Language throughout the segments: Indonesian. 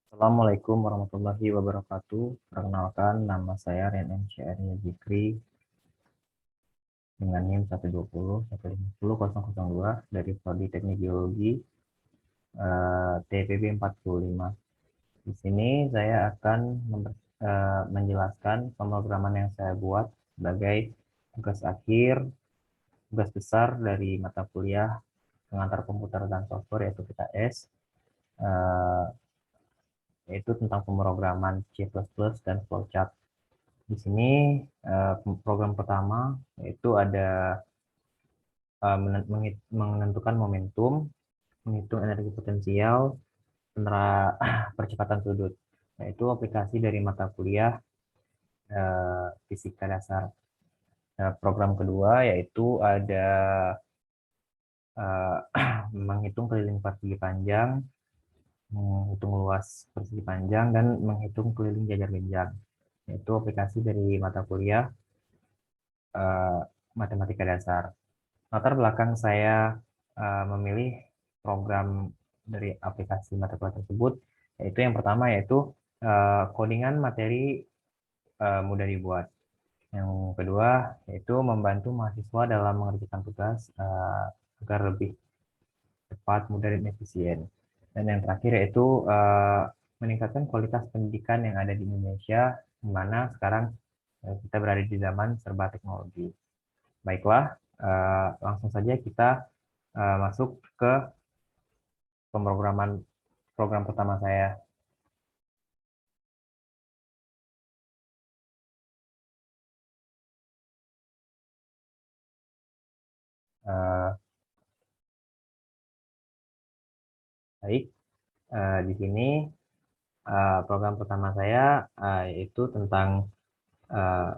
Assalamualaikum warahmatullahi wabarakatuh. Perkenalkan, nama saya Renen Syahrini Zikri dengan NIM 120 150 002 dari Prodi Teknik Geologi TPB 45. Di sini saya akan menjelaskan pemrograman yang saya buat sebagai tugas akhir, tugas besar dari mata kuliah pengantar komputer dan software yaitu PKS, eh, yaitu tentang pemrograman C++ dan flowchart. Di sini program pertama yaitu ada menentukan momentum, menghitung energi potensial, percepatan sudut. Yaitu aplikasi dari mata kuliah fisika dasar. Program kedua yaitu ada eh, menghitung keliling persegi panjang, menghitung luas persegi panjang, dan menghitung keliling jajar genjang. Yaitu aplikasi dari mata kuliah eh, matematika dasar. Latar belakang saya memilih program dari aplikasi mata kuliah tersebut, yaitu yang pertama yaitu codingan materi mudah dibuat. Yang kedua yaitu membantu mahasiswa dalam mengerjakan tugas agar lebih cepat, mudah, dan efisien. Dan yang terakhir yaitu meningkatkan kualitas pendidikan yang ada di Indonesia, di mana sekarang kita berada di zaman serba teknologi. Baiklah, langsung saja kita masuk ke pemrograman program pertama saya. Eh, Baik, di sini program pertama saya yaitu tentang eh,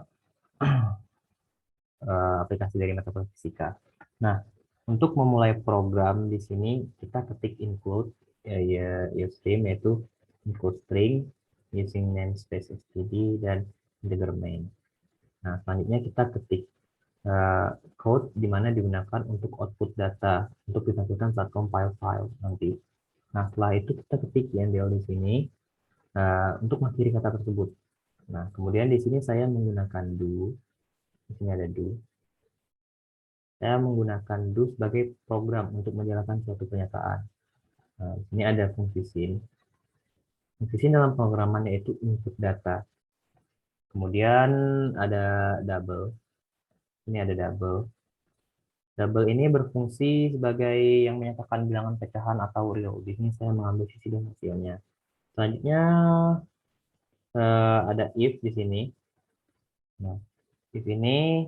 aplikasi dari mata kuliah fisika. Nah, untuk memulai program di sini kita ketik include ya stream yaitu include string using namespace std dan integer main. Nah, selanjutnya kita ketik uh, code di mana digunakan untuk output data untuk ditampilkan saat compile file nanti. Nah, setelah itu kita ketik YAML di sini untuk mengakhiri kata tersebut. Nah, kemudian di sini saya menggunakan do. Di sini ada do. Saya menggunakan do sebagai program untuk menjalankan suatu pernyataan. Nah, di sini ada fungsi sin. Fungsi sin dalam pemrograman yaitu input data. Kemudian ada double. Ini ada double. Double ini berfungsi sebagai yang menyatakan bilangan pecahan atau real. Di sini saya mengambil sisi dan hasilnya. Selanjutnya ada if di sini. Nah, if ini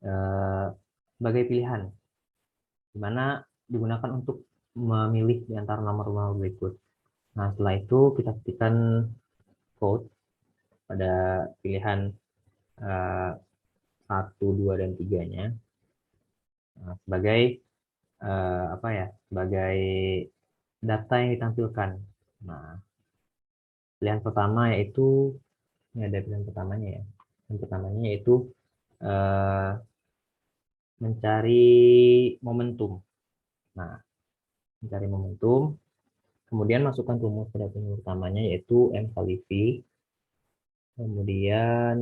eh, sebagai pilihan, di mana digunakan untuk memilih di antara nomor-nomor berikut. Nah, setelah itu kita ketikkan code pada pilihan eh, 1, 2, dan 3-nya sebagai apa ya, sebagai data yang ditampilkan. Nah, pilihan pertama yaitu, ini ada pilihan pertamanya ya. Yang pertamanya yaitu eh, mencari momentum. Nah, mencari momentum, kemudian masukkan rumus pada pilihan pertamanya yaitu M kali V, kemudian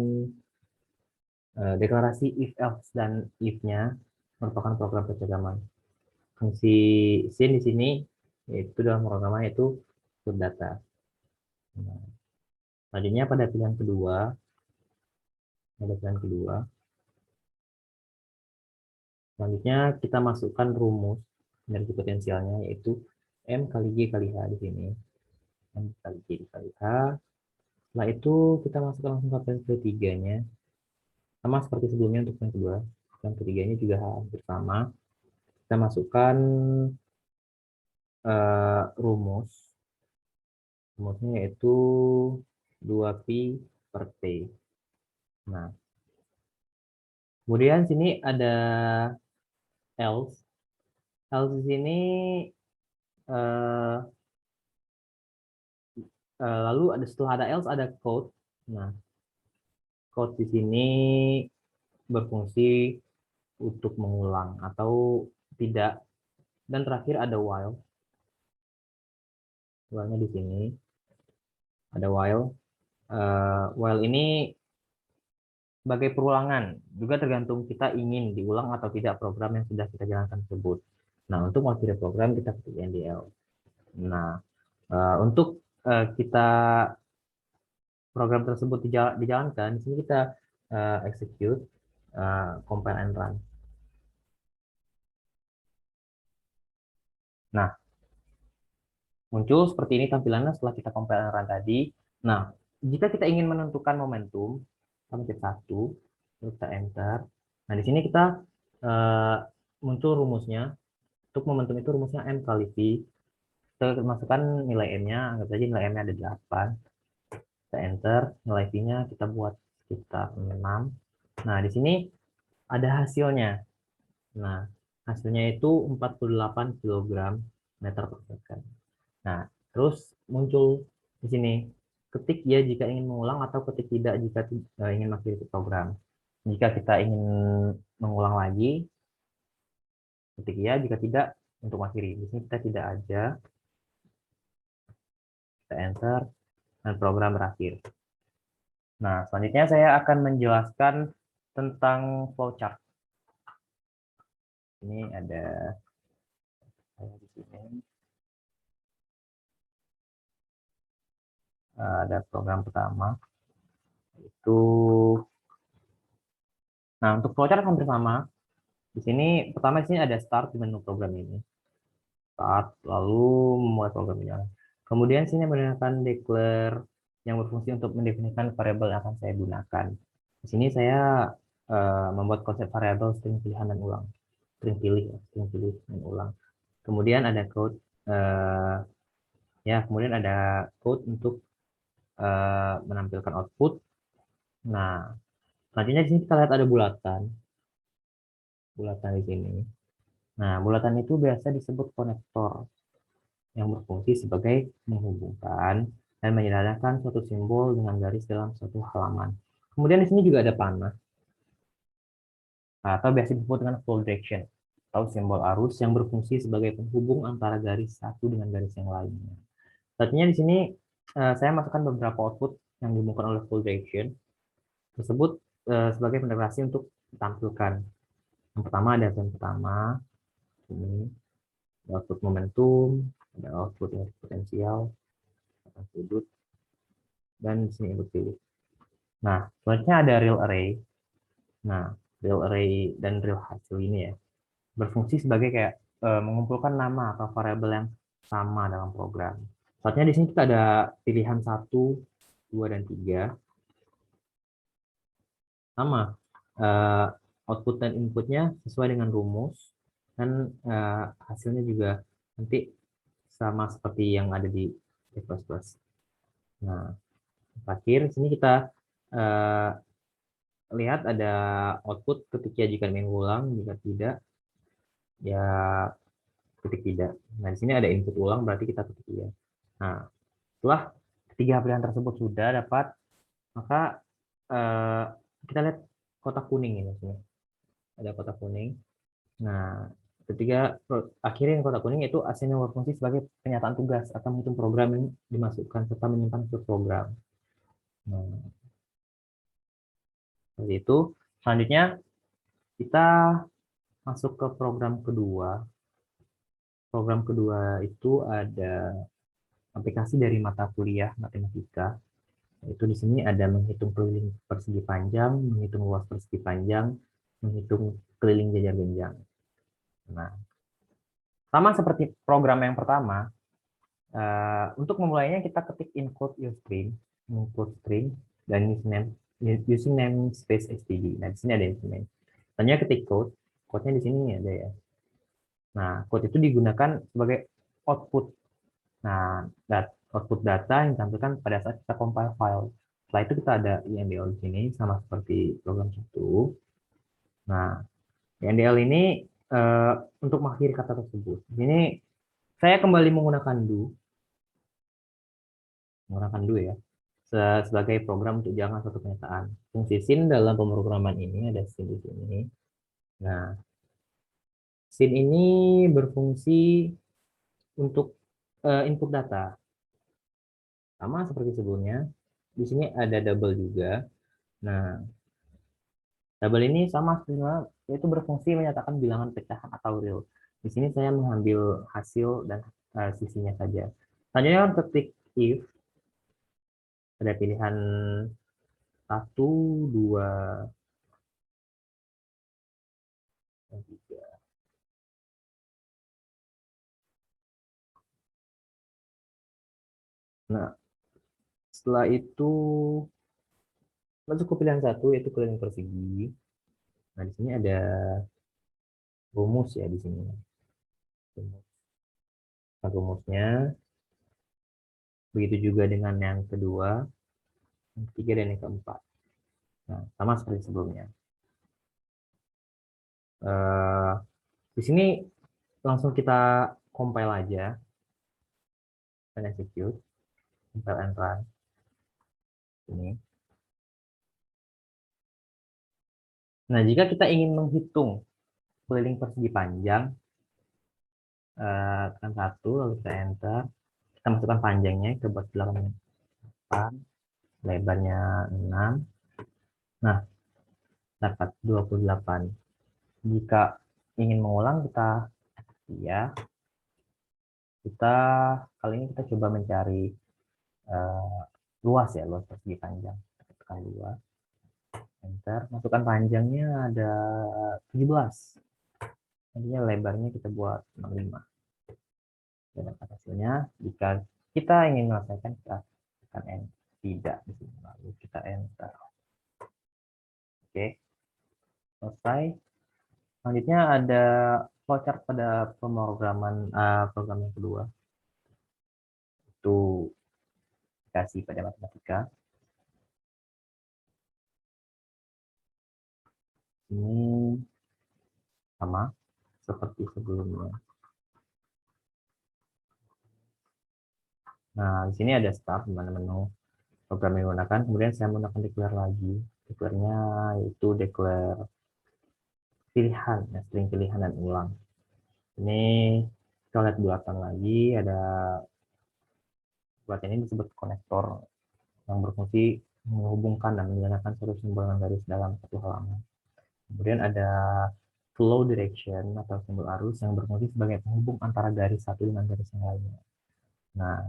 deklarasi if else dan if-nya merupakan program program. Fungsi sin di sini yaitu dalam pemrograman yaitu input data. Nah, selanjutnya pada pilihan kedua, selanjutnya kita masukkan rumus energi potensialnya yaitu M kali G kali H di sini. M kali G kali H. Setelah itu kita masukkan langsung ke pilihan ketiganya. Sama seperti sebelumnya untuk yang kedua. Yang ketiganya juga hampir sama. Kita masukkan rumus. Rumusnya yaitu 2pi per T. Nah, kemudian sini ada else. Else di sini eh, lalu ada setelah ada else ada code. Nah, code di sini berfungsi untuk mengulang atau tidak. Dan terakhir ada while. while-nya di sini ada while. While ini sebagai perulangan, juga tergantung kita ingin diulang atau tidak program yang sudah kita jalankan tersebut. Nah, untuk mengakhiri program kita ketik NDL. Nah, untuk kita program tersebut dijalankan, di sini kita execute, compile and run. Nah, muncul seperti ini tampilannya setelah kita compile and run tadi. Nah, jika kita ingin menentukan momentum, kita pencet 1, kita enter. Nah, di sini kita muncul rumusnya. Untuk momentum itu rumusnya M kali V. Kita masukkan nilai M-nya, anggap saja nilai M-nya ada 8. Kita enter, nilai V-nya kita buat sekitar 6. Nah, di sini ada hasilnya. Nah, hasilnya itu 48 kg meter per second. Nah, terus muncul di sini, ketik ya jika ingin mengulang atau ketik tidak jika ingin mengakhiri program. Jika kita ingin mengulang lagi, ketik ya, jika tidak untuk mengakhiri. Di sini kita tidak aja, kita enter, dan program berakhir. Nah, selanjutnya saya akan menjelaskan tentang flowchart. Ini ada di sini. Ada program pertama itu. Nah, untuk flowchart hampir sama. Di sini pertama di sini ada start di menu program ini. Start, lalu memulai programnya. Kemudian sini menggunakan declare yang berfungsi untuk mendefinisikan variabel yang akan saya gunakan. Di sini saya membuat konsep variabel string pilihan dan ulang. String pilih dan ulang. Kemudian ada code, kemudian ada code untuk menampilkan output. Nah, selanjutnya di sini kita lihat ada bulatan di sini. Nah, bulatan itu biasa disebut konektor yang berfungsi sebagai menghubungkan dan menyederhanakan suatu simbol dengan garis dalam suatu halaman. Kemudian di sini juga ada panah atau biasa disebut dengan flow direction atau simbol arus yang berfungsi sebagai penghubung antara garis satu dengan garis yang lainnya. Selanjutnya di sini saya masukkan beberapa output yang dimungkinkan oleh flow direction tersebut sebagai pendekati untuk ditampilkan. Yang pertama ada yang pertama ini output momentum, ada output yang potensial, sudut, dan di sini input pilih. Nah, selanjutnya ada real array. Nah, real array dan real hasil ini ya berfungsi sebagai kayak mengumpulkan nama atau variabel yang sama dalam program. Selanjutnya di sini kita ada pilihan 1, 2, dan 3. Sama, output dan inputnya sesuai dengan rumus, dan hasilnya juga nanti sama seperti yang ada di C++. Nah, terakhir sini kita lihat ada output ketika jika ingin ulang, jika tidak ya ketik tidak. Nah, di sini ada input ulang berarti kita ketik iya. Nah, setelah ketiga pilihan tersebut sudah dapat, maka kita lihat kotak kuning ini sini. Ada kotak kuning. Nah, ketiga akhirnya yang kotak kuning itu aslinya berfungsi sebagai penyataan tugas atau menghitung program yang dimasukkan serta menyimpan ke program. Nah, seperti itu. Selanjutnya kita masuk ke program kedua. Program kedua itu ada aplikasi dari mata kuliah matematika. Itu di sini ada menghitung keliling persegi panjang, menghitung luas persegi panjang, menghitung keliling jajar genjang. Nah, sama seperti program yang pertama, untuk memulainya kita ketik include string, dan using namespace std. Nah, di sini ada username. Tanya ketik code-nya di sini ada ya. Nah, code itu digunakan sebagai output. Nah, output data yang ditampilkan pada saat kita compile file. Setelah itu kita ada INDL di sini, sama seperti program 1. Nah, INDL ini untuk mengakhiri kata tersebut. Di sini saya kembali menggunakan do ya, sebagai program untuk jangan suatu pernyataan. Fungsi sin dalam pemrograman ini ada sin di sini. Nah, sin ini berfungsi untuk input data. Sama seperti sebelumnya. Di sini ada double juga. Nah, double ini sama sebenarnya, yaitu berfungsi menyatakan bilangan pecahan atau real. Di sini saya mengambil hasil dan sisinya saja. Selanjutnya ketik if, ada pilihan 1, 2, dan 3. Nah, setelah itu masuk ke pilihan 1, yaitu keliling persegi. Nah, di sini ada rumus ya di sini. Nah, rumusnya begitu juga dengan yang kedua, yang ketiga, dan yang keempat. Nah, sama seperti sebelumnya. Eh, di sini langsung kita compile aja dan execute, compile and run ini. Nah, jika kita ingin menghitung keliling persegi panjang, tekan 1, lalu kita enter, kita masukkan panjangnya, kita buat 8, lebarnya 6. Nah, dapat 28. Jika ingin mengulang, ya, kita kali ini kita coba mencari uh, luas ya, luas persegi panjang. Kita tekan 2, enter, masukkan panjangnya ada 17. Nantinya lebarnya kita buat 65. Dan dapat hasilnya. Jika kita ingin menyelesaikan, kita tekan enter. Tidak di sini, lalu kita enter. Oke, selesai. Selanjutnya ada flowchart pada pemrograman program yang kedua, itu aplikasi pada matematika. Ini sama seperti sebelumnya. Nah, di sini ada start, di mana menu program yang digunakan. Kemudian saya menggunakan declare lagi. Declare-nya yaitu declare pilihan, ya, string pilihan dan ulang. Ini kita lihat belakang lagi, ada buat ini disebut konektor yang berfungsi menghubungkan dan menjalankan seluruh simbol garis dalam satu halaman. Kemudian ada flow direction atau simbol arus yang berfungsi sebagai penghubung antara garis satu dengan garis yang lainnya. Nah,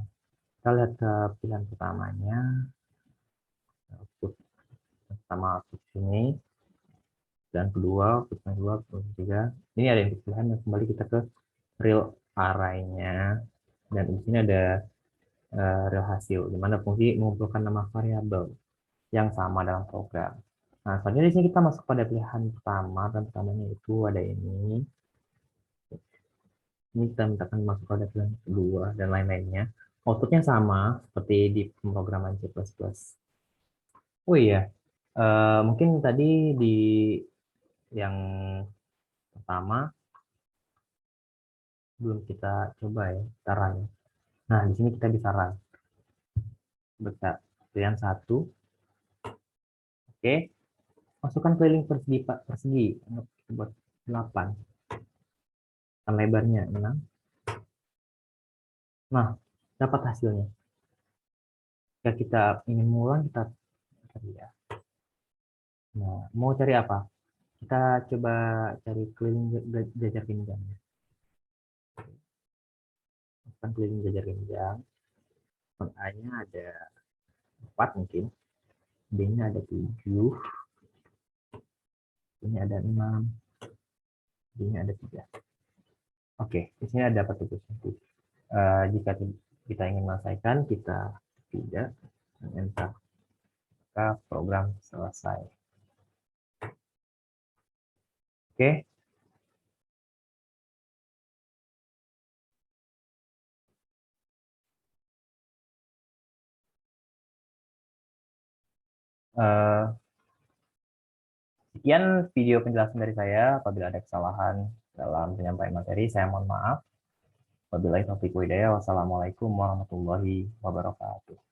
kita lihat ke pilihan pertamanya, output pertama output sini, dan kedua, output yang kedua, output ketiga. Ini ada yang pilihan yang kembali kita ke real array-nya, dan di sini ada real hasil, di mana fungsi mengumpulkan nama variabel yang sama dalam program. Nah, selanjutnya di sini kita masuk pada pilihan pertama, dan pertamanya itu ada ini. Ini kita mintakan masuk pada pilihan kedua dan lain-lainnya. Outputnya sama seperti di pemrograman C++. Oh iya, mungkin tadi di yang pertama belum kita coba ya, kita run. Nah, di sini kita bisa run. Baca pilihan 1. Oke, masukkan keliling persegi, persegi. Kita buat 8. Dan lebarnya 6. Nah, dapat hasilnya. Jika kita ingin mengulang, kita cari ya. Nah, mau cari apa? Kita coba cari keliling jajar genjang. Masukkan keliling jajar genjang. A-nya ada 4 mungkin. B-nya ada 7. Ini ada 6. B-nya ada 3. Oke, di sini ada petunjuk. Jika kita ingin menyelesaikan, kita tidak enter, maka program selesai. Oke, sekian video penjelasan dari saya. Apabila ada kesalahan dalam penyampaian materi, saya mohon maaf. Wabillahi taufiq wal hidayah. Wassalamualaikum warahmatullahi wabarakatuh.